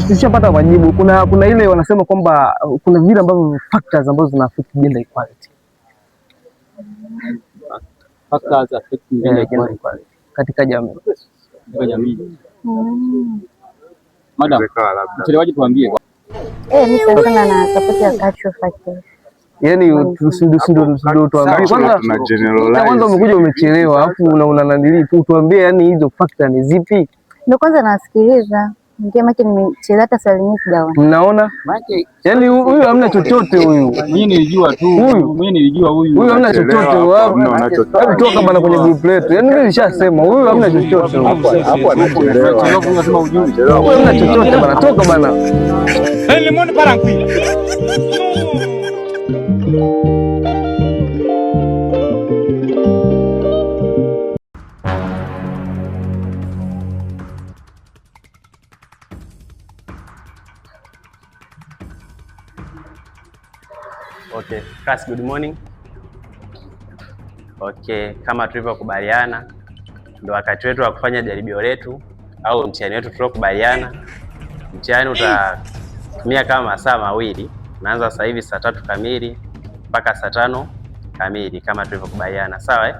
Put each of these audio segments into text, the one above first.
tushapata majibu. Kuna ile wanasema kwamba kuna vile ambavyo factors ambazo zina affect gender equality. Factors affect gender equality katika jamii. Madam, mchelewaji tuambie. Mimi sana na support ya cultural factors. Yaani ndio tuambie kwanza umekuja umechelewa alafu una nanili tu tuambie yani hizo factor ni zipi? Ndio kwanza nasikiliza. Ndio maana nimechelewa hata swali nyingi sijaona. Mnaona? Yaani huyu hamna chochote huyu. Mimi nilijua tu. Mimi nilijua huyu. Huyu hamna chochote wapi? Hebu toka bana kwenye group letu. Yaani mimi nishasema huyu hamna chochote. Hapo anakuelewa. Unasema ujui. Huyu hamna chochote bana. Toka bana. Lemon parankwi. Okay, class, good morning. Okay, kama tulivyokubaliana ndio wakati wetu wa kufanya jaribio letu au mtihani wetu tuliokubaliana. Mtihani utatumia kama masaa mawili. Unaanza sasa hivi saa 3 kamili mpaka saa 5 kamili kama tulivyokubaliana. Sawa eh?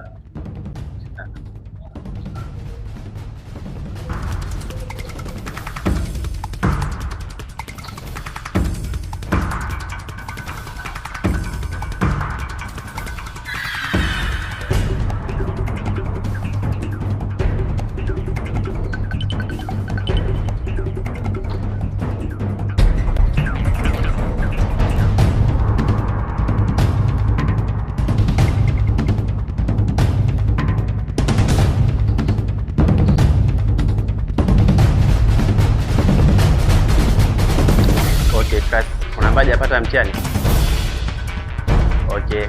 Unaambaje apata mtihani? Okay,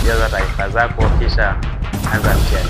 jaza taarifa zako kisha anza mtihani.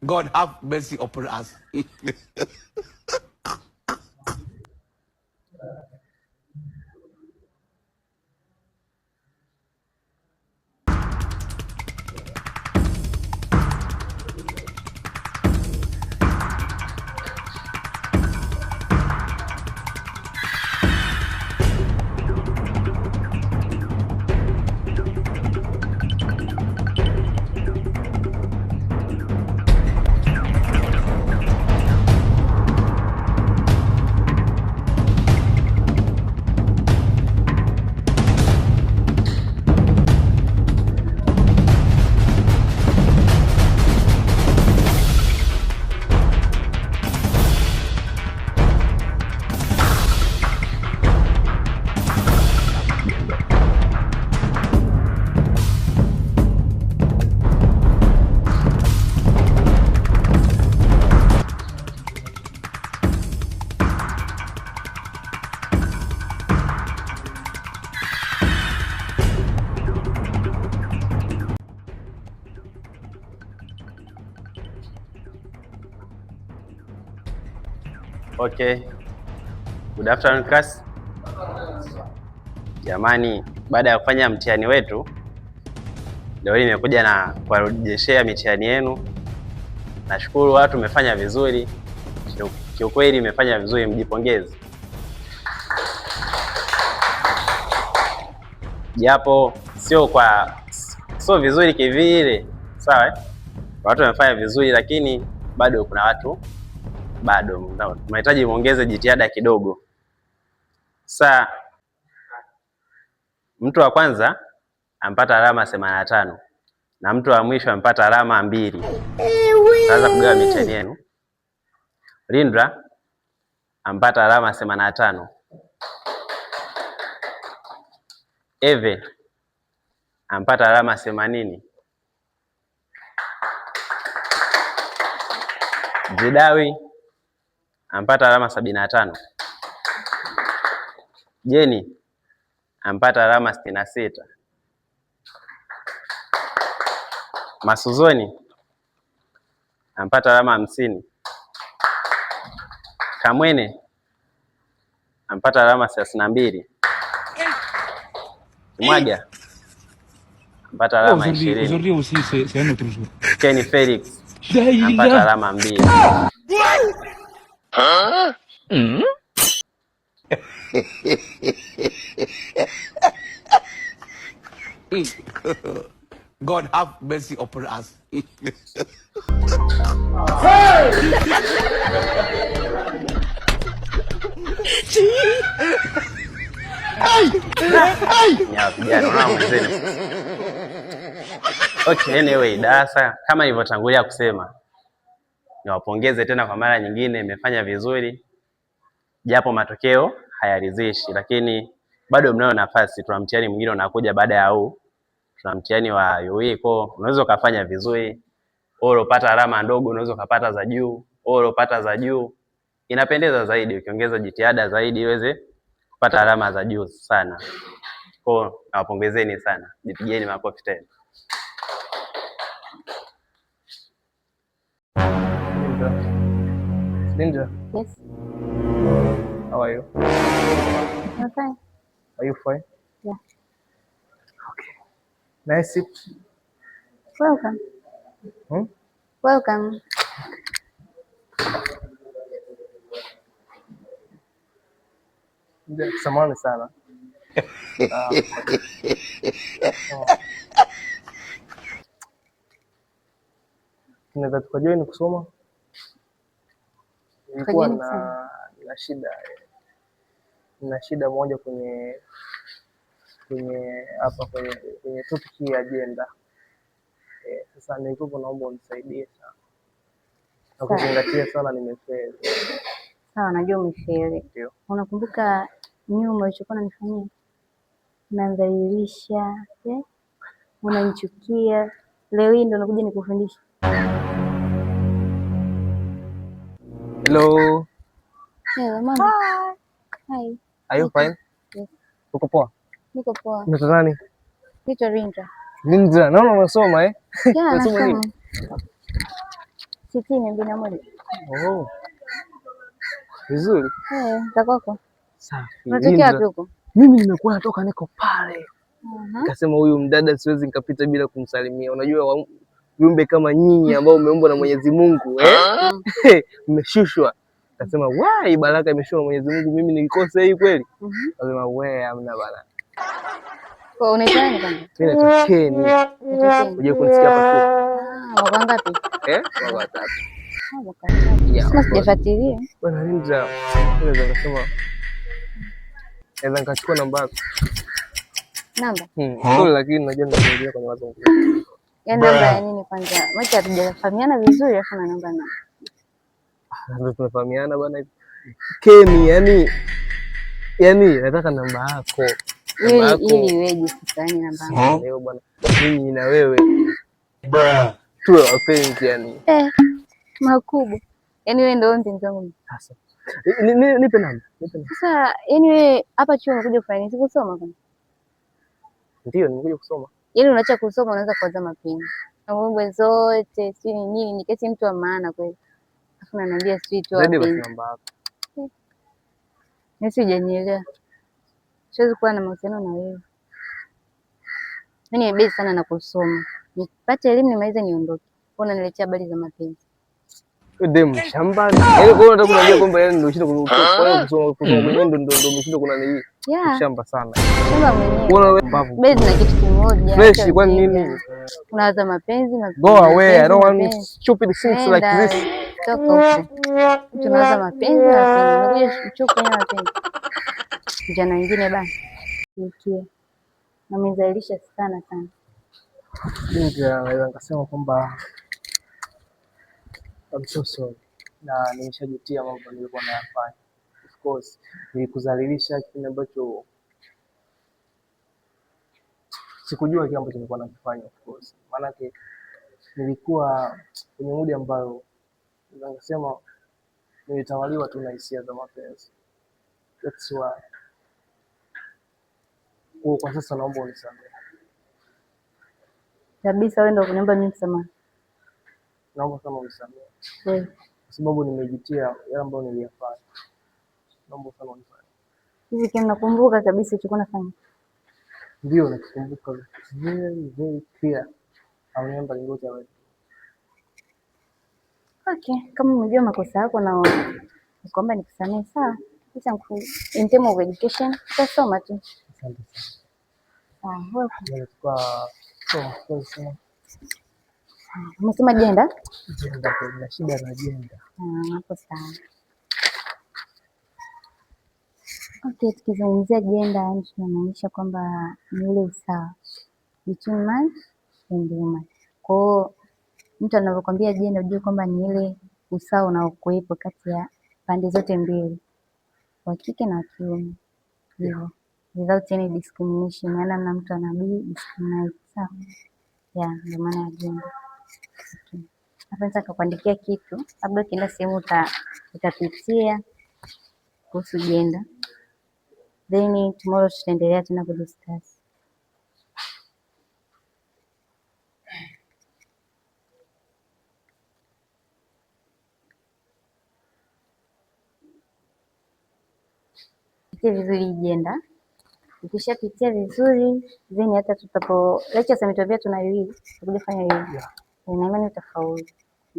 God have mercy upon us. Okay. Good afternoon class. Jamani, baada ya kufanya mtihani wetu leo nimekuja na kuwarejeshea mitihani yenu. Nashukuru watu mmefanya vizuri. Kiukweli mmefanya vizuri, mjipongeze. japo sio vizuri kivile, sawa. Watu wamefanya vizuri, lakini bado kuna watu bado tunahitaji muongeze jitihada kidogo. Sasa mtu wa kwanza ampata alama 85 na mtu wa mwisho ampata alama 2. Sasa kugawa mitihani yenu. Lindra ampata alama 85. Eve ampata alama 80. Jidawi ampata alama 75. Jeni ampata alama 66. Masuzoni ampata alama 50. Kamwene ampata alama 32. Mwaga ampata alama 20. Kenny Felix ampata alama 2. God have mercy upon us. Okay, anyway, darasa kama nilivyotangulia kusema, niwapongeze tena kwa mara nyingine, imefanya vizuri japo matokeo hayaridhishi, lakini bado mnayo nafasi. Tuna mtihani mwingine unakuja baada ya huu, tuna mtihani wa UE, kwa unaweza ukafanya vizuri. Wewe upata alama ndogo, unaweza ukapata za juu. Wewe upata za juu, inapendeza zaidi ukiongeza jitihada zaidi iweze kupata alama za juu sana. Kwa nawapongezeni sana, jipigeni makofi tena. Lindra. Yes. How are you? I'm fine. Are you fine? Yeah. Okay. Nice sit. Welcome. Welcome. Samahani sana. Tunaweza tukajoin kusoma? Nilikuwa na shida moja kwenye hapa kwenye topic ya agenda. Sasa nilikuwa naomba unisaidie sana. Na kuzingatia sana nimefeli. Sawa, najua umefeli. Unakumbuka nyuma ulichokuwa unanifanyia? Unadhalilisha, unanichukia. Leo hii ndo nakuja nikufundisha. Hello. Hello, mama. Hi. Are you fine? Yes. Uko poa? Niko poa. Unaitwa nani? Naitwa Lindra. Lindra, naona unasoma Yeah, unasoma nini? Sitini mbili na moja. Oh. Vizuri. Za kwako? Safi. Unatokea wapi huko? Mimi nimekuwa natoka niko pale. Nikasema huyu mdada siwezi nikapita bila kumsalimia. Unajua viumbe kama nyinyi ambao umeumbwa na Mwenyezi Mungu, mmeshushwa. Nikasema wai baraka imeshushwa na Mwenyezi Mungu, mimi nikikosa hii kweli? Nasema wewe hamna bana. Kwa unaitwa nani kwanza? Mimi naitwa Kenny. Unajua kunisikia hapa tu. Mwaka ngapi? Mwaka 3. Mwaka 3. Sasa sijafuatilia. Bwana Lindra, naweza kusema naweza nikachukua namba yako. Namba? Sorry, lakini najua ninaingia kwenye wazo. Yaani namba ya nini kwanza? Maana hatujafahamiana vizuri afu na namba na. Ndio tumefahamiana bwana hivi. Kenny, yani nataka namba yako. Ili weje sasa ni namba yangu. Leo bwana. Mimi na wewe. Tu wapenzi yani. Makubwa. Yaani wewe ndio mpenzi wangu. Sasa. Nipe namba. Sasa yaani wewe hapa chuo unakuja kufanya nini? Kusoma kama? Ndio, nimekuja kusoma. Yaani unaacha kusoma unaanza kuanza mapenzi. Na mambo zote si nini ni kesi mtu wa maana kweli. Afu ananiambia sweet tu wapenzi. Zaidi namba yako. Mimi sijanielewa. Siwezi kuwa na mahusiano na wewe. Mimi nimebezi sana na kusoma. Nipate elimu nimalize niondoke. Unaniletea habari za mapenzi. Dem shamba. Yaani kwa unataka kuniambia kwamba yeye ndio shida kusoma mwenyewe ndio umeshinda kuna nini? Yeah. Shamba sana. Shamba mwenyewe. Mbona wewe mbavu? Bado na kitu kimoja. Fresh kwa nini? Unawaza mapenzi. Go away. I don't want stupid things like this. Toka huko. Tunawaza mapenzi. Unakuja kuchukua mapenzi. Vijana wengine bana. Nikie. Na mezalisha sana. Ndio naweza nikasema kwamba I'm so sorry. Na nimeshajutia mambo nilikuwa nayafanya. Of course, nilikudhalilisha kile ambacho sikujua kile ambacho nilikuwa nakifanya of course. Maana nilikuwa kwenye mudi ambayo ningesema nilitawaliwa tu na hisia za mapenzi. That's why. Kwa sasa naomba unisamehe. Kabisa wewe ndio kuniomba mimi msamaha. Naomba kama unisamehe. Wewe. Kwa sababu nimejutia yale ambayo niliyafanya. Naomba sana unisamehe. Hivi kama nakumbuka kabisa ulichokuwa unafanya. Ndio nakumbuka very clear. I remember ngoja wewe. Okay, kama unajua makosa yako na kwamba nikusamehe sawa. Sasa in terms of education, utasoma tu. Asante sana. Wewe Nilikuwa sana. Umesema jenda? Jenda kuna shida na jenda. Hapo sawa. Okay, tukizungumzia jenda yani tunamaanisha kwamba ni ule usawa between man and woman. Kwa hiyo mtu anapokuambia jenda ujue kwamba ni ile usawa unaokuwepo kati ya pande zote mbili, wa kike na wa kiume. Hivyo without any discrimination, yaani na mtu anabii discriminate. Sawa? Yeah, ndio maana ya jenda. Okay. Hapa nataka kuandikia kitu, labda ukienda sehemu utapitia kuhusu jenda. Then tomorrow tutaendelea tena kudiscuss. Pitia vizuri jenda. Ukishapitia vizuri, then hata lecture ametwambia tuna hivi, tutakuja fanya hivi. Na imani utafaulu.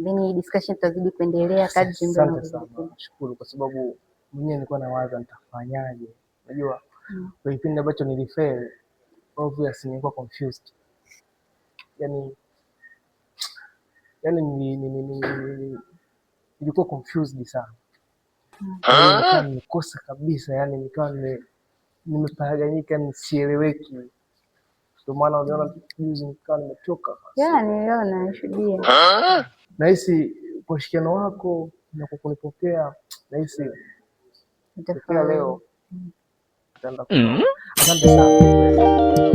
Then discussion tutazidi kuendelea kadri muda unavyozidi. Nashukuru kwa sababu mwenyewe nilikuwa nawaza nitafanyaje. Unajua kwa kipindi ambacho nilifail, obviously nilikuwa confused. Yaani nilikuwa confused sana. Nilikuwa nimekosa kabisa, yani nilikuwa nimeparaganyika, nisieleweki. Ndio maana unaona juzi nilikuwa nimetoka. Niliona nishuhudia. Nahisi kwa ushirikiano wako na kwa kunipokea, nahisi nitafika leo. Asante sana.